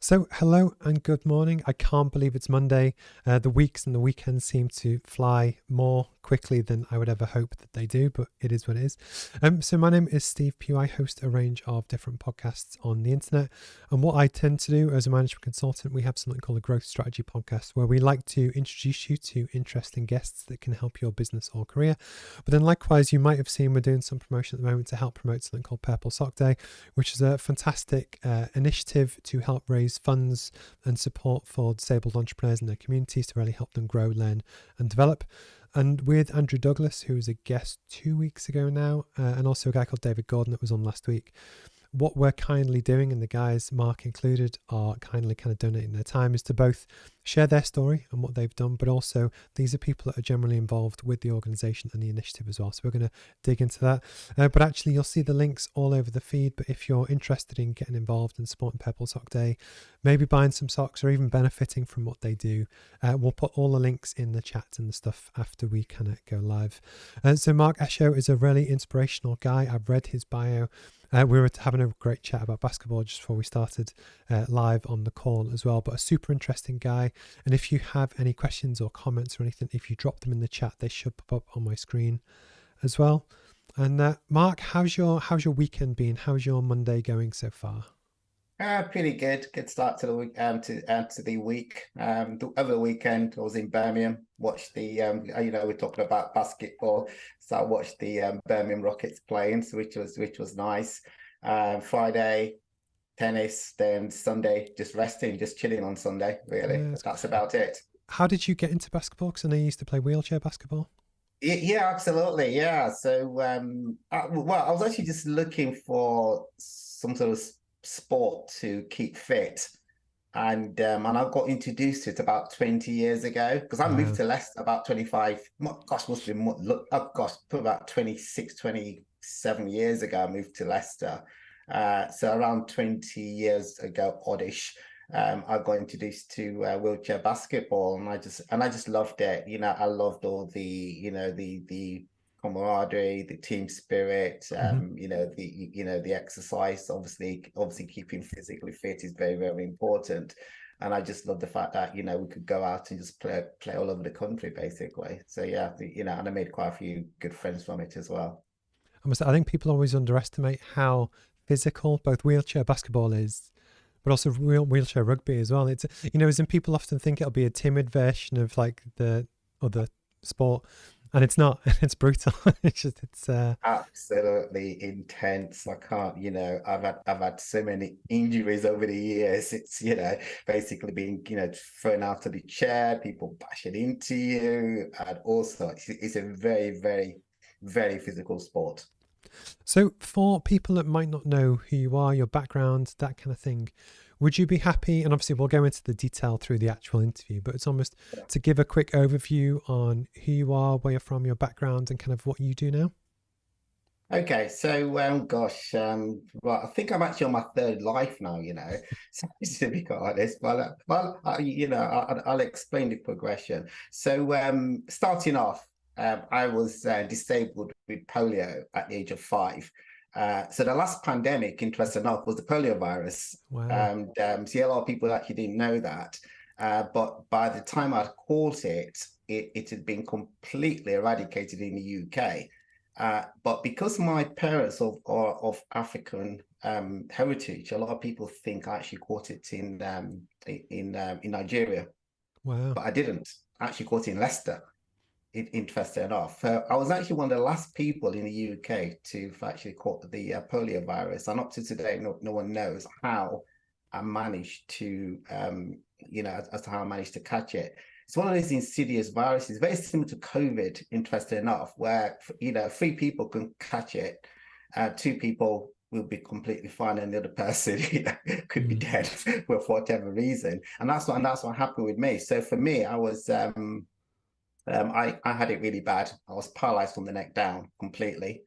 So, hello and good morning. I can't believe it's Monday. The weeks and the weekends seem to fly more quickly than I would ever hope that they do, but it is what it is. So, my name is Steve Pugh. I host a range of different podcasts on the internet. And what I tend to do as a management consultant, we have something called a growth strategy podcast where we like to introduce you to interesting guests that can help your business or career. But then, likewise, you might have seen we're doing some promotion at the moment to help promote something called Purple Sock Day, which is a fantastic initiative to help raise funds and support for disabled entrepreneurs in their communities to really help them grow, learn, and develop. And with Andrew Douglas, who was a guest 2 weeks ago now, and also a guy called David Gordon that was on last week, what we're kindly doing, and the guys, Mark included, are kindly kind of donating their time, is to both share their story and what they've done, but also these are people that are generally involved with the organisation and the initiative as well. So we're going to dig into that. But actually, you'll see the links all over the feed. But if you're interested in getting involved and supporting Purple Sock Day, maybe buying some socks or even benefiting from what they do, we'll put all the links in the chat and the stuff after we kind of go live. So Mark Esho is a really inspirational guy. I've read his bio. We were having a great chat about basketball just before we started live on the call as well, but a super interesting guy. And if you have any questions or comments or anything, if you drop them in the chat, they should pop up on my screen as well. And Mark, how's your weekend been? How's your Monday going so far? Pretty good. Good start to the week. To the week. Over the weekend, I was in Birmingham. Watched the. We're talking about basketball, so I watched the Birmingham Rockets playing, so which was nice. Friday, tennis. Then Sunday, just resting, just chilling on Sunday. Really, that's about it. How did you get into basketball? Because I know you used to play wheelchair basketball. Yeah, absolutely. Yeah. So, I was actually just looking for some sort of sport to keep fit, and I got introduced to it about 20 years ago because I moved Wow. to Leicester about 25. Gosh, must be more. Look, oh gosh, put about 26, 27 years ago. I moved to Leicester, so around 20 years ago, oddish. I got introduced to wheelchair basketball, and I just loved it. I loved all the camaraderie, the team spirit. Mm-hmm. The exercise. Obviously, keeping physically fit is very, very important. And I just love the fact that we could go out and just play all over the country, basically. So yeah, and I made quite a few good friends from it as well. I think people always underestimate how physical both wheelchair basketball is, but also wheelchair rugby as well. It's, as in people often think it'll be a timid version of like the other sport, and it's not. It's brutal. It's Absolutely intense. I can't, I've had so many injuries over the years. It's, basically being, thrown out of the chair, people bashing into you, and also it's a very, very, very physical sport. So for people that might not know who you are, your background, that kind of thing, would you be happy, and obviously we'll go into the detail through the actual interview, but it's almost to give a quick overview on who you are, where you're from, your background, and kind of what you do now? Okay, so gosh, well, I think I'm actually on my third life now, so, to be quite honest. I'll explain the progression. So, starting off, I was disabled with polio at the age of 5. So the last pandemic, interesting enough, was the polio virus. Wow. And a lot of people actually didn't know that. But by the time I'd caught it had been completely eradicated in the UK. But because my parents are of African heritage, a lot of people think I actually caught it in Nigeria, Wow. but I didn't. I actually caught it in Leicester. Interesting enough, I was actually one of the last people in the UK to actually caught the polio virus, and up to today, no one knows how I managed to, as to how I managed to catch it. It's one of these insidious viruses, very similar to COVID, interesting enough, where 3 people can catch it, 2 people will be completely fine, and the other person could be Mm. dead for whatever reason. And that's what happened with me. So for me, I was. I had it really bad. I was paralyzed from the neck down completely.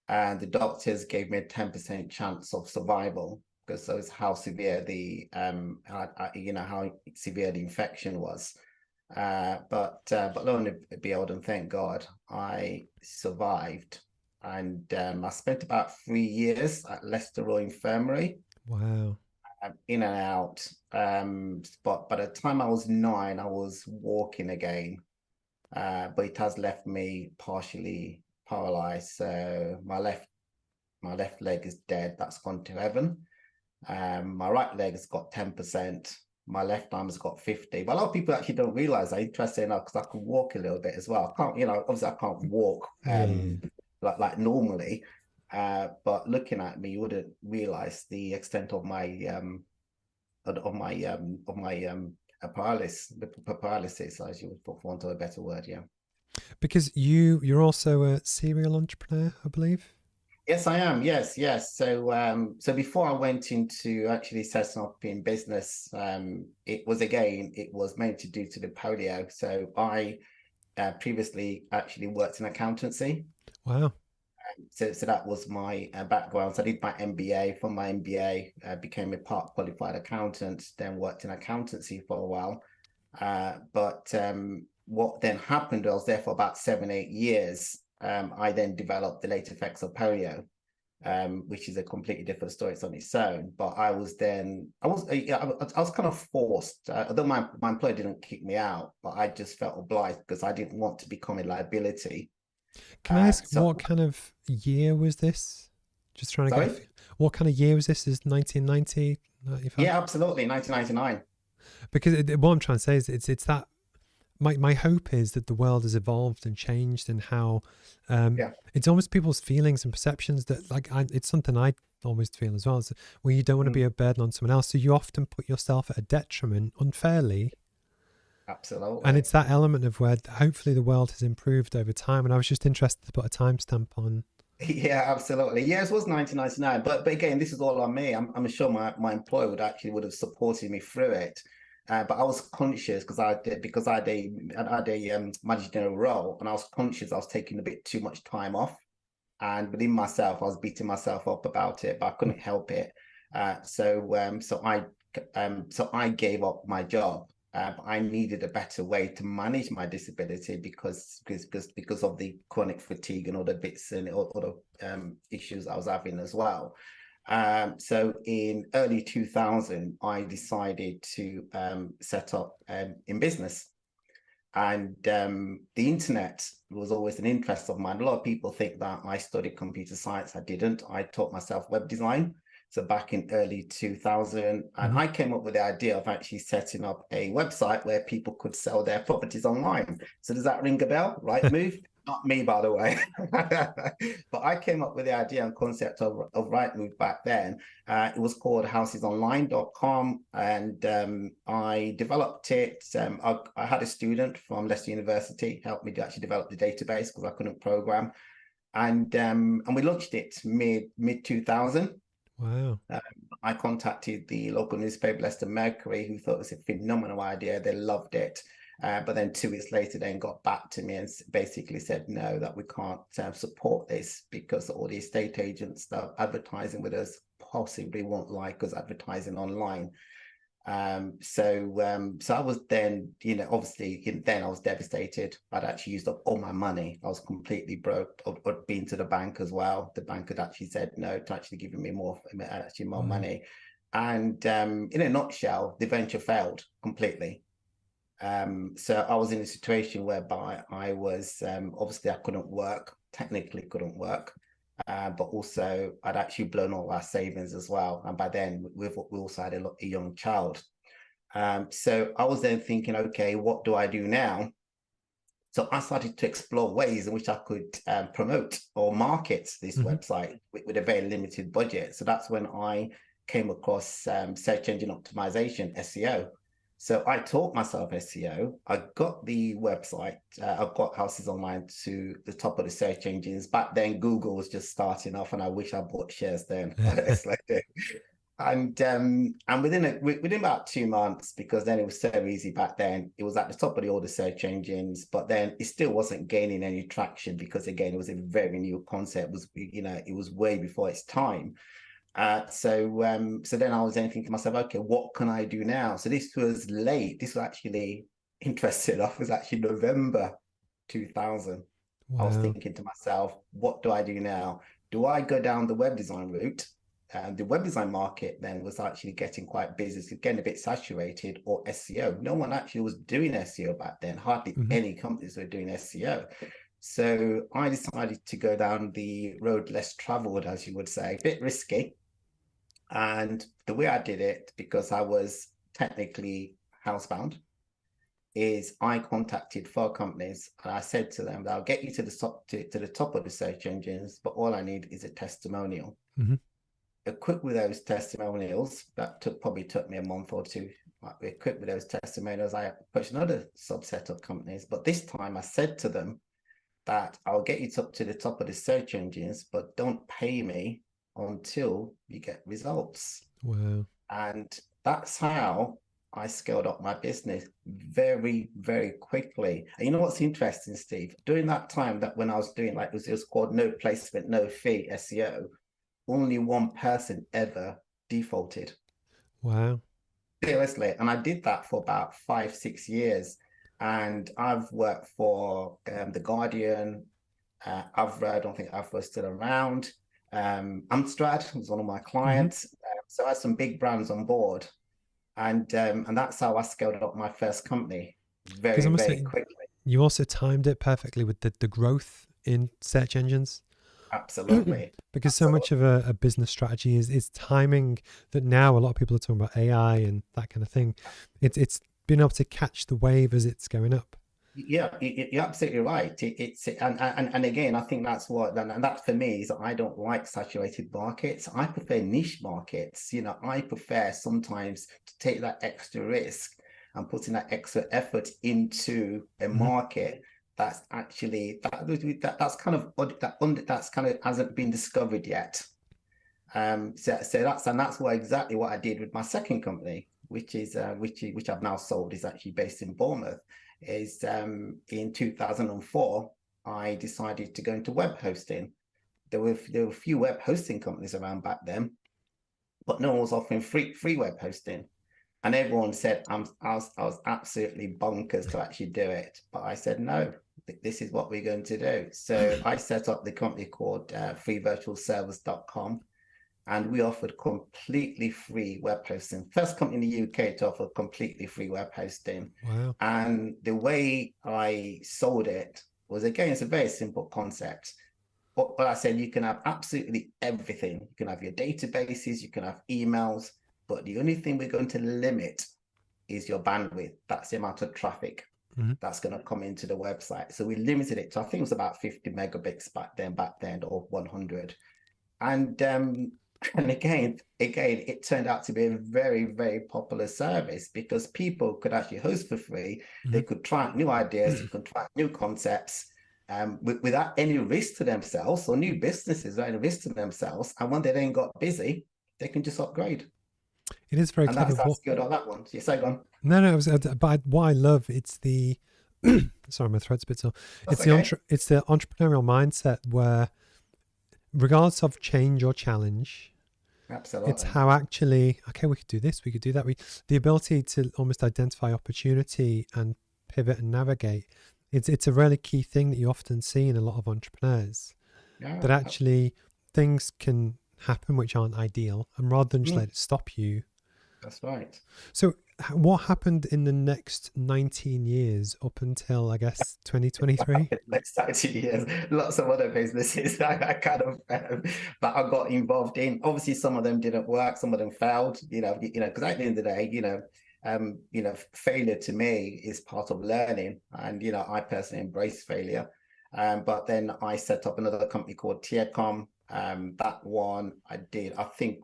And the doctors gave me a 10% chance of survival because that was how severe how severe the infection was. But lo and behold, and thank God, I survived. And I spent about 3 years at Leicester Royal Infirmary. Wow. in and out. But by the time I was 9, I was walking again. But it has left me partially paralyzed. So my left leg is dead. That's gone to heaven. My right leg has got 10%. My left arm has got 50. But a lot of people actually don't realize that. Interesting enough, because I can walk a little bit as well. I can't, obviously I can't walk Yeah. like normally. But looking at me, you wouldn't realize the extent of my paralysis, the paralysis, as you would, for want of a better word. Yeah. Because you're also a serial entrepreneur, I believe. Yes, I am. Yes, yes. So before I went into actually setting up in business, it was meant to do to the polio. So I previously actually worked in accountancy. Wow. So that was my background. So I did my MBA. From my MBA, became a part qualified accountant. Then worked in accountancy for a while. But what then happened, I was there for about 7, 8 years. I then developed the late effects of polio, which is a completely different story. It's on its own. But I was kind of forced, although my employer didn't kick me out, but I just felt obliged because I didn't want to become a liability. Can I ask So what kind of year was this? Just trying to get sorry. what kind of year was this? Is 1990, 95? Yeah, absolutely. 1999. Because what I'm trying to say is it's that my hope is that the world has evolved and changed, and how Yeah. it's almost people's feelings and perceptions that it's something I almost feel as well, is where you don't want to be a burden on someone else, so you often put yourself at a detriment unfairly. And Absolutely. it's that element of where hopefully the world has improved over time. And I was just interested to put a timestamp on. Yeah, absolutely. Yes, it was 1999. But again, this is all on me. I'm sure my employer would have supported me through it. But I was conscious because I had a managerial role, and I was conscious I was taking a bit too much time off. And within myself, I was beating myself up about it, but I couldn't help it. So I gave up my job. I needed a better way to manage my disability because of the chronic fatigue and all the bits and all the issues I was having as well. So in early 2000, I decided to set up in business. And the internet was always an interest of mine. A lot of people think that I studied computer science. I didn't. I taught myself web design. So back in early 2000, and I came up with the idea of actually setting up a website where people could sell their properties online. So does that ring a bell? Right move? Not me, by the way. But I came up with the idea and concept of Rightmove back then. It was called housesonline.com, and I developed it. I had a student from Leicester University help me to actually develop the database because I couldn't program, and we launched it mid 2000. Wow. I contacted the local newspaper, Leicester Mercury, who thought it was a phenomenal idea. They loved it. But then 2 weeks later, then got back to me and basically said, no, that we can't support this because all the estate agents that are advertising with us possibly won't like us advertising online. So I was then, obviously then I was devastated. I'd actually used up all my money. I was completely broke. I'd been to the bank as well. The bank had actually said no to actually giving me more Wow. money. And in a nutshell, the venture failed completely. So I was in a situation whereby I was obviously I couldn't work, technically couldn't work. But also I'd actually blown all our savings as well. And by then we also had a young child. So I was then thinking, okay, what do I do now? So I started to explore ways in which I could promote or market this website with a very limited budget. So that's when I came across search engine optimization, SEO. So I taught myself SEO. I got the website. I got Houses Online to the top of the search engines. Back then, Google was just starting off, and I wish I bought shares then. And within about 2 months, because then it was so easy back then, it was at the top of all the search engines. But then it still wasn't gaining any traction because again, it was a very new concept. It was way before its time. So then I was then thinking to myself, okay, what can I do now? So this was late. This was actually interesting. It was actually November 2000. I was Wow. thinking to myself, what do I do now? Do I go down the web design route the web design market then was actually getting quite busy, it's getting a bit saturated, or SEO. No one actually was doing SEO back then. Hardly any companies were doing SEO. So I decided to go down the road less traveled, as you would say, a bit risky. And the way I did it, because I was technically housebound, is I contacted 4 companies and I said to them that I'll get you to the top of the search engines, but all I need is a testimonial. Equipped with those testimonials, that probably took me a month or two. Equipped with those testimonials, I approached another subset of companies, but this time I said to them that I'll get you to the top of the search engines, but don't pay me until you get results. Wow. And that's how I scaled up my business very, very quickly. And you know what's interesting, Steve? During that time, that when I was doing, like, it was called no placement, no fee SEO, only 1 person ever defaulted. Wow. Seriously. And I did that for about 5-6 years. And I've worked for The Guardian, Avra, I don't think Avra's still around. Amstrad was one of my clients. So I had some big brands on board. And that's how I scaled up my first company very, very quickly. You also timed it perfectly with the growth in search engines. Absolutely. Because so much of a business strategy is timing, that now a lot of people are talking about AI and that kind of thing. It's being able to catch the wave as it's going up. Yeah, you're absolutely right. And again, I think that's what, and that for me is, I don't like saturated markets. I prefer niche markets. You know, I prefer sometimes to take that extra risk and putting that extra effort into a market that's actually that's kind of hasn't been discovered yet. So that's exactly what I did with my second company, which I've now sold, is actually based in Bournemouth. Is in 2004, I decided to go into web hosting. There were a few web hosting companies around back then, but no one was offering free web hosting. And everyone said I was absolutely bonkers to actually do it. But I said, no, this is what we're going to do. So I set up the company called freevirtualservice.com. And we offered completely free web hosting. First company in the UK to offer completely free web hosting. Wow. And the way I sold it was, again, it's a very simple concept. But I said, you can have absolutely everything. You can have your databases, you can have emails, but the only thing we're going to limit is your bandwidth. That's the amount of traffic that's going to come into the website. So we limited it to, I think it was about 50 megabits back then, or 100. And again, it turned out to be a very, very popular service, because people could actually host for free. They could try out new ideas, they could try out new concepts, without any risk to themselves, or new businesses without any risk to themselves. And when they then got busy, they can just upgrade. It is very clever. And that's good on that one. So you say, go on. No, but what I love, it's the sorry, my throat's a bit sore. It's the entrepreneurial mindset where, regardless of change or challenge, absolutely, it's how actually, okay, we could do this, we could do that. The ability to almost identify opportunity and pivot and navigate. It's a really key thing that you often see in a lot of entrepreneurs. That actually things can happen which aren't ideal, and rather than just let it stop you. That's right. So what happened in the next 19 years up until, I guess, 2023? Next 19 years, lots of other businesses I kind of that I got involved in. Obviously, some of them didn't work, some of them failed. Because at the end of the day, failure to me is part of learning, and I personally embrace failure. But then I set up another company called Tiacom. That one I did. I think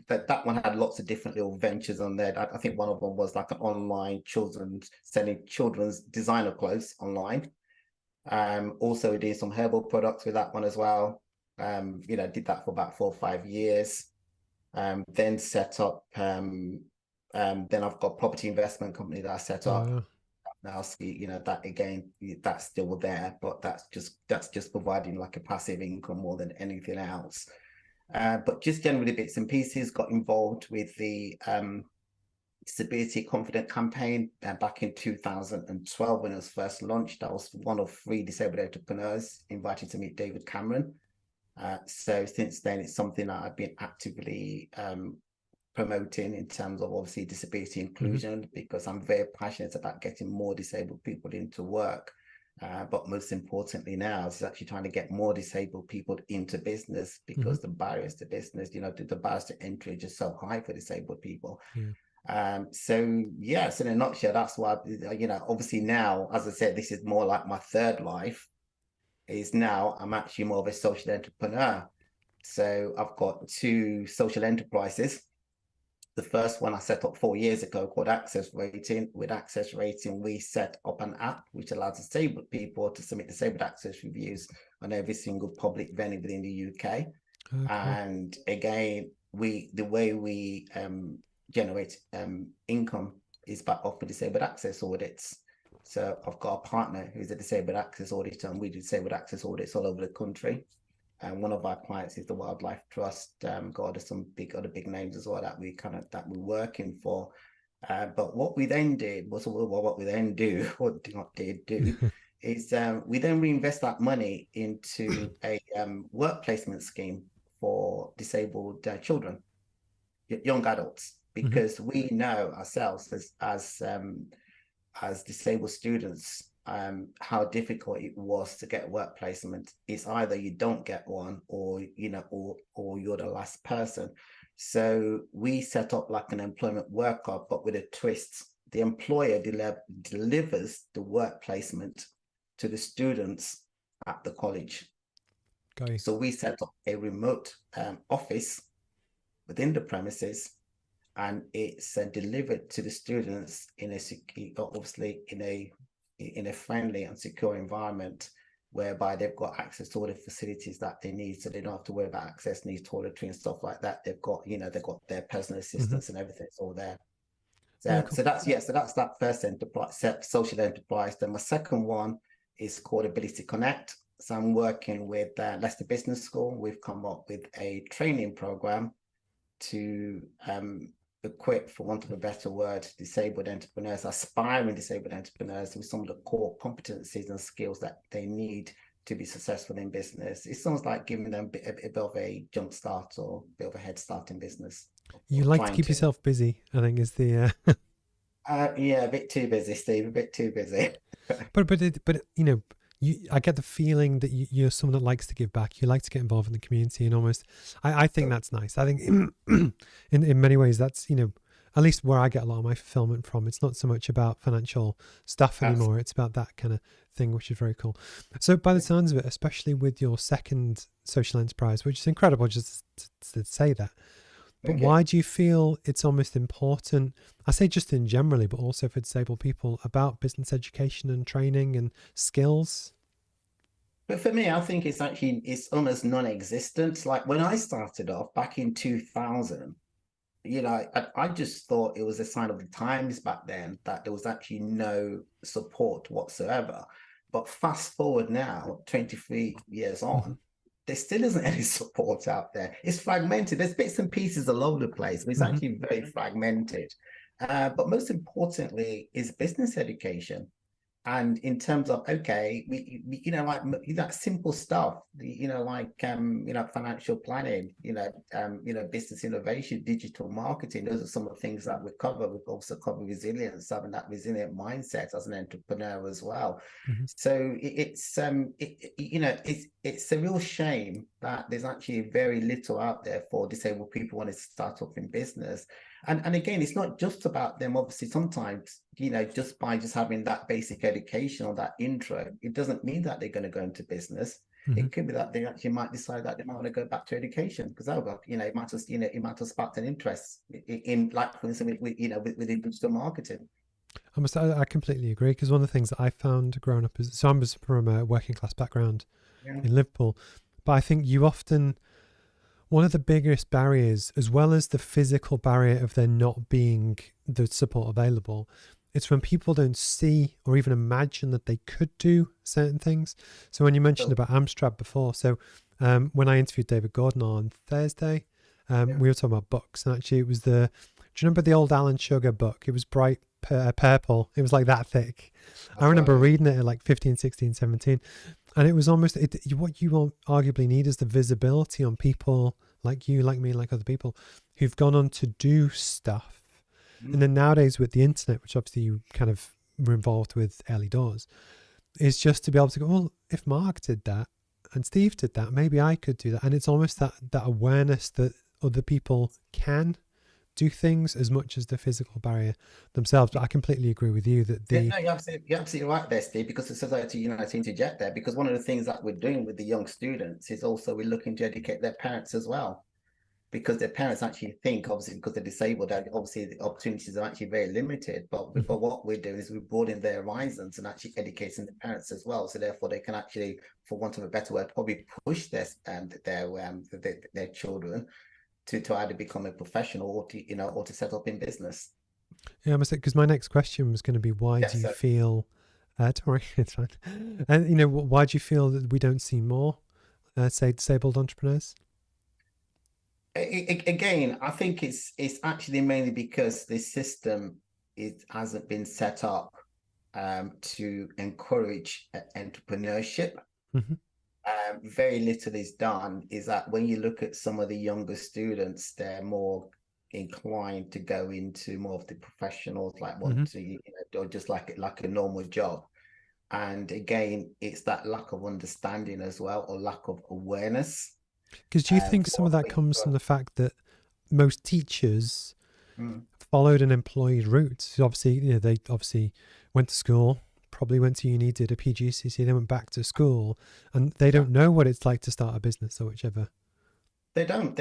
that one had lots of different little ventures on there. I think one of them was like an online selling children's designer clothes online. Also we did some herbal products with that one as well. Did that for about 4 or 5 years. Then set up. Then I've got a property investment company that I set up. Wow. Now, that again, that's still there, but that's just providing like a passive income more than anything else. But just generally bits and pieces. Got involved with the Disability Confident campaign back in 2012 when it was first launched. I was one of 3 disabled entrepreneurs invited to meet David Cameron. So since then, it's something that I've been actively promoting in terms of obviously disability inclusion, because I'm very passionate about getting more disabled people into work. But most importantly now is actually trying to get more disabled people into business, because the barriers to business, the barriers to entry are just so high for disabled people. So yes, in a nutshell, that's why, obviously now, as I said, this is more like my third life, is now I'm actually more of a social entrepreneur. So I've got 2 social enterprises. The first one I set up 4 years ago called Access Rating. With Access Rating, we set up an app which allows disabled people to submit disabled access reviews on every single public venue within the UK. Okay. And again, the way we generate income is by offering disabled access audits. So I've got a partner who's a disabled access auditor, and we do disabled access audits all over the country. And one of our clients is the Wildlife Trust. God, there's some other big names as well that we're working for. But what we then did was, what we then do, or did do, is we then reinvest that money into a work placement scheme for disabled children, young adults, because we know ourselves as disabled students, how difficult it was to get work placement. It's either you don't get one, or you're the last person. So we set up like an employment worker, but with a twist. The employer delivers the work placement to the students at the college. Okay. So we set up a remote office within the premises, and it's delivered to the students in a friendly and secure environment, whereby they've got access to all the facilities that they need, so they don't have to worry about access needs, toiletry and stuff like that. They've got their personal assistants and everything. It's all there. So, cool. So that's that first enterprise, social enterprise. Then my second one is called Ability Connect. So I'm working with Leicester Business School. We've come up with a training program to equip, for want of a better word, disabled entrepreneurs, aspiring disabled entrepreneurs, with some of the core competencies and skills that they need to be successful in business. It sounds like giving them a bit of a jump start, or a bit of a head start in business. You like to keep yourself busy, I think, is the yeah, a bit too busy, Steve, a bit too busy. but I get the feeling that you're someone that likes to give back. You like to get involved in the community, and almost, I think that's nice. I think in many ways that's, at least where I get a lot of my fulfillment from. It's not so much about financial stuff anymore. It's about that kind of thing, which is very cool. So by the sounds of it, especially with your second social enterprise, which is incredible just to say that, but why do you feel it's almost important, I say just in generally, but also for disabled people, about business education and training and skills? But for me, I think it's almost non-existent. Like when I started off back in 2000, I just thought it was a sign of the times back then that there was actually no support whatsoever. But fast forward now, 23 years on, there still isn't any support out there. It's fragmented. There's bits and pieces all over the place, but it's actually very fragmented. But most importantly is business education. And in terms of, okay, we like that simple stuff, financial planning, business innovation, digital marketing. Those are some of the things that we cover. We've also covered resilience, having that resilient mindset as an entrepreneur as well. So it's a real shame that there's actually very little out there for disabled people wanting to start up in business. And again, it's not just about them. Obviously, sometimes, just by having that basic education or that intro, it doesn't mean that they're going to go into business. It could be that they actually might decide that they might want to go back to education, because it might have sparked an interest in, like, for instance, with digital marketing. I completely agree, because one of the things that I found growing up is, so I was from a working class background in Liverpool, but I think one of the biggest barriers, as well as the physical barrier of there not being the support available, it's when people don't see or even imagine that they could do certain things. So when you mentioned about Amstrad before, so when I interviewed David Gordon on Thursday, we were talking about books, and actually it was do you remember the old Alan Sugar book? It was bright purple. It was like that thick. I remember reading it at like 15, 16, 17. And it was almost what you arguably need is the visibility on people like you, like me, like other people who've gone on to do stuff. And then nowadays with the internet, which obviously you kind of were involved with early doors, is just to be able to go, well, if Mark did that and Steve did that, maybe I could do that. And it's almost that awareness that other people can do things as much as the physical barrier themselves. But I completely agree with you that Yeah, no, you're absolutely right there, Steve, because the society, to interject there, because one of the things that we're doing with the young students is also we're looking to educate their parents as well, because their parents actually think, obviously, because they're disabled, that obviously the opportunities are actually very limited. But what we're doing is we're broadening their horizons and actually educating the parents as well. So therefore, they can actually, for want of a better word, probably push their children to either become a professional or to set up in business. Yeah, I must say, because my next question was going to be, why do Yes, you so feel? Don't worry, it's fine. And why do you feel that we don't see more, say, disabled entrepreneurs? again, I think it's actually mainly because the system hasn't been set up to encourage entrepreneurship. Hmm. Very little is done. Is that when you look at some of the younger students, they're more inclined to go into more of the professionals, like want Hmm. to, or just like a normal job. And again, it's that lack of understanding as well, or lack of awareness. Because do you think some of that comes from the fact that most teachers followed an employed route? So obviously, they obviously went to school, probably went to uni, did a PGCC, then went back to school, and they Yeah. don't know what it's like to start a business or whichever. They don't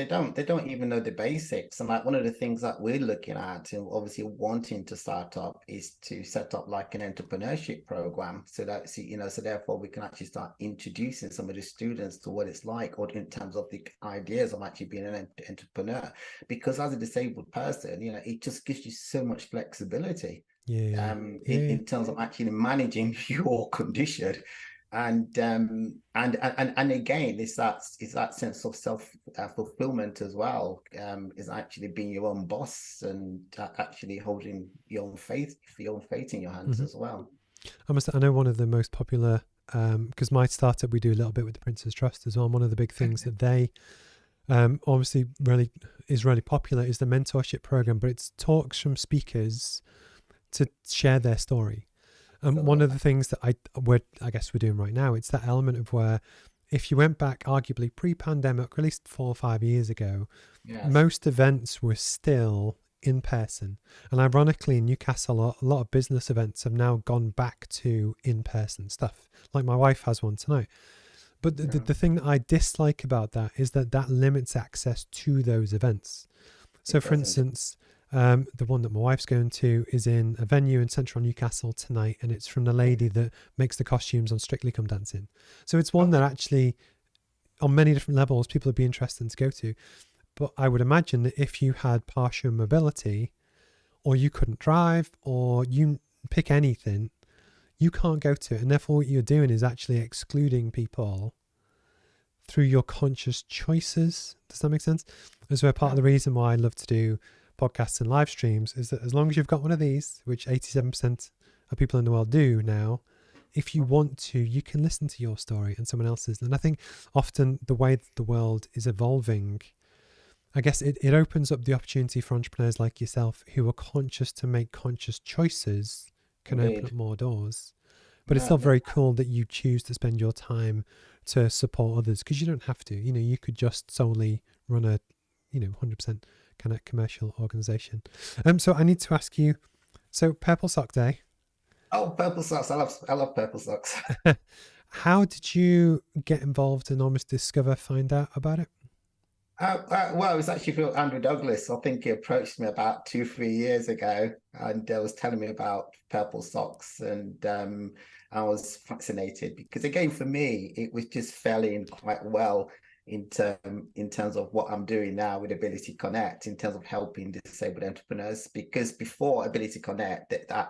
even know the basics. And like one of the things that we're looking at and obviously wanting to start up is to set up like an entrepreneurship program, so that so therefore we can actually start introducing some of the students to what it's like, or in terms of the ideas of actually being an entrepreneur. Because as a disabled person, it just gives you so much flexibility Yeah, yeah. in terms of actually managing your condition. And again, it's that sense of self fulfillment as well. Is actually being your own boss and actually holding your own fate in your hands Hmm. as well. I know one of the most popular, because my startup, we do a little bit with the Prince's Trust as well. And one of the big things that they obviously really popular is the mentorship program, but it's talks from speakers to share their story. One of the things that I guess we're doing right now, it's that element of where if you went back arguably pre-pandemic, or at least 4 or 5 years ago, Yes. most events were still in person. And ironically, in Newcastle, a lot of business events have now gone back to in-person stuff. Like my wife has one tonight. But Yeah. the thing that I dislike about that is that limits access to those events. So, It for doesn't. instance, the one that my wife's going to is in a venue in central Newcastle tonight, and it's from the lady that makes the costumes on Strictly Come Dancing. So it's one that Okay. actually, on many different levels, people would be interested to go to. But I would imagine that if you had partial mobility, or you couldn't drive, or you pick anything, you can't go to it. And therefore, what you're doing is actually excluding people through your conscious choices. Does that make sense? As where part of Yeah. the reason why I love to do podcasts and live streams is that as long as you've got one of these, which 87% of people in the world do now, if you want to, you can listen to your story and someone else's. And I think often the way that the world is evolving, I guess it opens up the opportunity for entrepreneurs like yourself who are conscious to make conscious choices, can open Indeed. up more doors. But it's No, still no. very cool that you choose to spend your time to support others, because you don't have to. You could just solely run a 100% kind of commercial organization. So I need to ask you, so Purple Sock Day, Oh, purple socks. I love purple socks. how did you get involved and almost find out about it? Well, it was actually for Andrew Douglas. I think he approached me about 2, 3 years ago and was telling me about purple socks, and I was fascinated because, again, for me, it was just fell in quite well in terms of what I'm doing now with Ability Connect, in terms of helping disabled entrepreneurs. Because before Ability Connect, I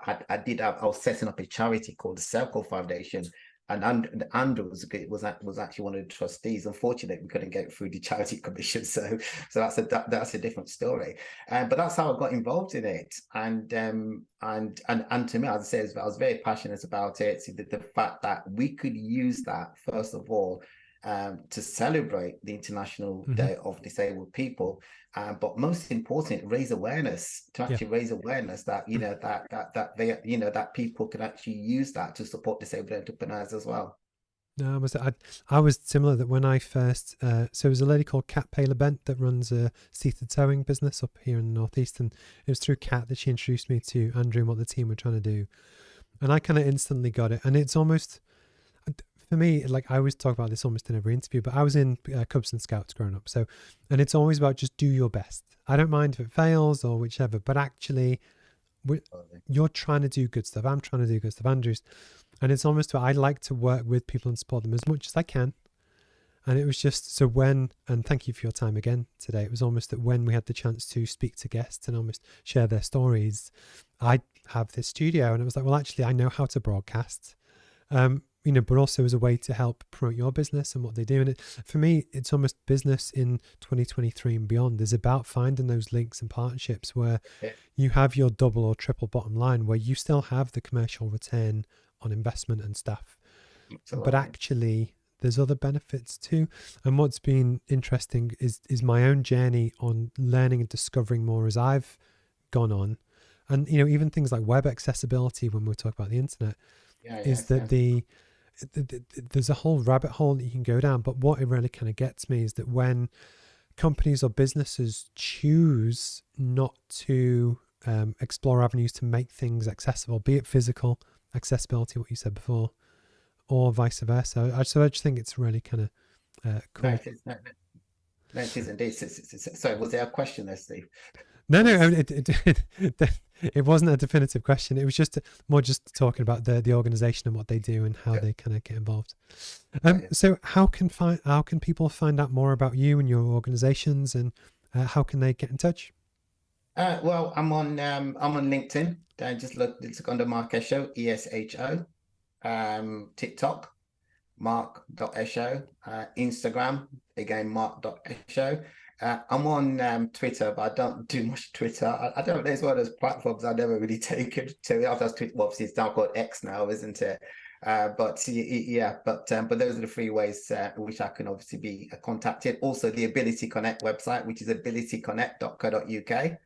was setting up a charity called the Circle Foundation, Andrew was actually one of the trustees. Unfortunately, we couldn't get through the charity commission, so that's a different story. But that's how I got involved in it, and to me, as I say, I was very passionate about it. So the fact that we could use that, first of all, to celebrate the International Day of Disabled People, but most important, raise awareness, to actually raise awareness that that people can actually use that to support disabled entrepreneurs as well. No, I was similar, that when I first, so there's a lady called Kat Paler Bent that runs a seated sewing business up here in the Northeast, and it was through Kat that she introduced me to Andrew and what the team were trying to do, and I kind of instantly got it. And it's almost, for me, like I always talk about this almost in every interview, but I was in Cubs and Scouts growing up, so, and it's always about just do your best. I don't mind if it fails or whichever, but actually you're trying to do good stuff. I'm trying to do good stuff, Andrew's. And it's almost, I like to work with people and support them as much as I can. And it was just, so when, and thank you for your time again today, it was almost that when we had the chance to speak to guests and almost share their stories, I have this studio, and it was like, well, actually, I know how to broadcast, but also as a way to help promote your business and what they do. And for me, it's almost business in 2023 and beyond is about finding those links and partnerships where you have your double or triple bottom line, where you still have the commercial return on investment and stuff. Absolutely. But actually there's other benefits too. And what's been interesting is my own journey on learning and discovering more as I've gone on. And, even things like web accessibility, when we talk about the internet, there's a whole rabbit hole that you can go down. But what it really kind of gets me is that when companies or businesses choose not to explore avenues to make things accessible, be it physical accessibility, what you said before, or vice versa. So I just think it's really kind of cool. No, it is indeed. Sorry, was there a question there, Steve? No, it wasn't a definitive question. It was just more just talking about the organization and what they do and how they kind of get involved. So how can people find out more about you and your organizations, and how can they get in touch? Well, I'm on LinkedIn. Just look under Mark Esho, ESHO. TikTok, Mark.Esho. Instagram, again, Mark.Esho. I'm on Twitter, but I don't do much Twitter. I don't know, it's one of those platforms I've never really taken to. Obviously, it's now called X now, isn't it? But those are the three ways which I can obviously be contacted. Also, the Ability Connect website, which is abilityconnect.co.uk.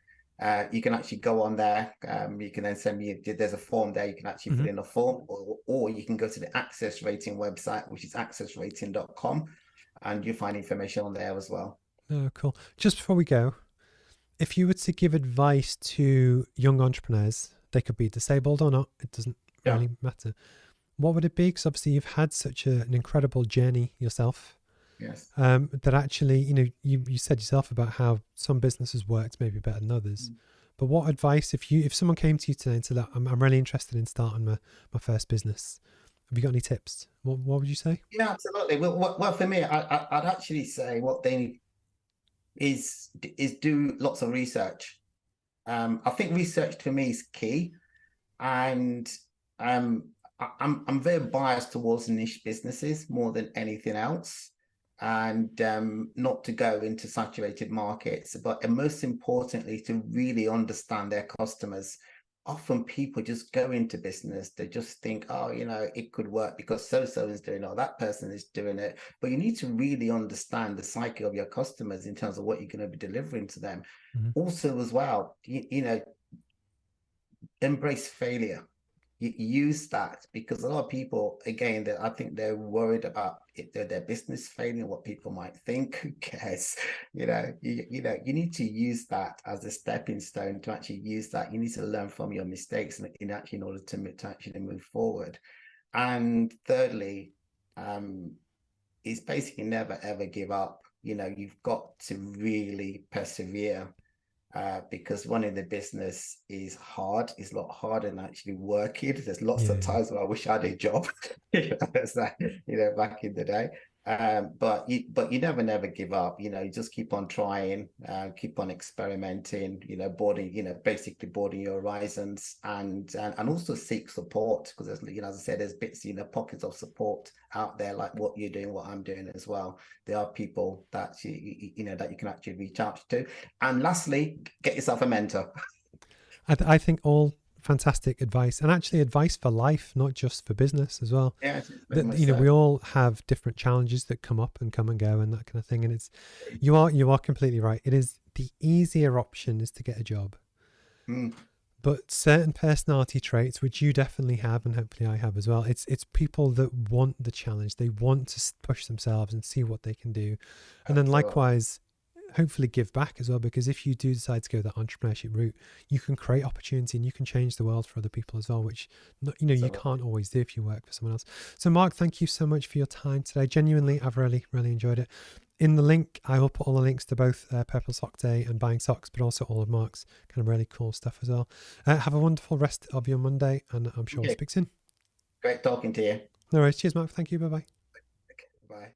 You can actually go on there. You can then send me, there's a form there. You can actually fill in a form, or you can go to the Access Rating website, which is accessrating.com, and you'll find information on there as well. Oh, cool. Just before we go, if you were to give advice to young entrepreneurs, they could be disabled or not, it doesn't really matter. What would it be? Because obviously you've had such an incredible journey yourself. Yes. That actually, you said yourself about how some businesses worked maybe better than others. But what advice, if someone came to you today and said, I'm really interested in starting my first business, have you got any tips? What would you say? Yeah, absolutely. Well, for me, I'd actually say what they need is do lots of research. I think research to me is key, and I'm very biased towards niche businesses more than anything else, and not to go into saturated markets, but most importantly to really understand their customers. Often people just go into business, they just think, oh, it could work because so is doing it, or that person is doing it. But you need to really understand the psyche of your customers in terms of what you're going to be delivering to them. Also, as well, embrace failure. Use that, because a lot of people, again, I think they're worried about their business failing, what people might think. Who cares? You need to use that as a stepping stone to actually use that. You need to learn from your mistakes in order to actually move forward. And thirdly, is basically never ever give up. You've got to really persevere. Because running the business is hard. It's a lot harder than actually working. There's lots of times where I wish I had a job, back in the day. But you never give up. You just keep on trying, keep on experimenting. Basically broaden your horizons, and also seek support, because as I said, there's bits, pockets of support out there, like what you're doing, what I'm doing as well. There are people that that you can actually reach out to. And lastly, get yourself a mentor. I think all fantastic advice, and actually advice for life, not just for business as well. Yeah, very That much so. we all have different challenges that come up and come and go and that kind of thing. And you are completely right. It is the easier option is to get a job. Mm. But certain personality traits, which you definitely have, and hopefully I have as well, it's people that want the challenge. They want to push themselves and see what they can do. And then likewise, hopefully give back as well, because if you do decide to go that entrepreneurship route, you can create opportunity and you can change the world for other people as well, which you can't always do if you work for someone else. So Mark, thank you so much for your time today. Genuinely, I've really enjoyed it. In the link, I will put all the links to both Purple Sock Day and Buying Socks, but also all of Mark's kind of really cool stuff as well. Have a wonderful rest of your Monday, and I'm sure we'll speak soon. Great talking to you. No worries. Cheers, Mark. Thank you. Bye-bye. Bye.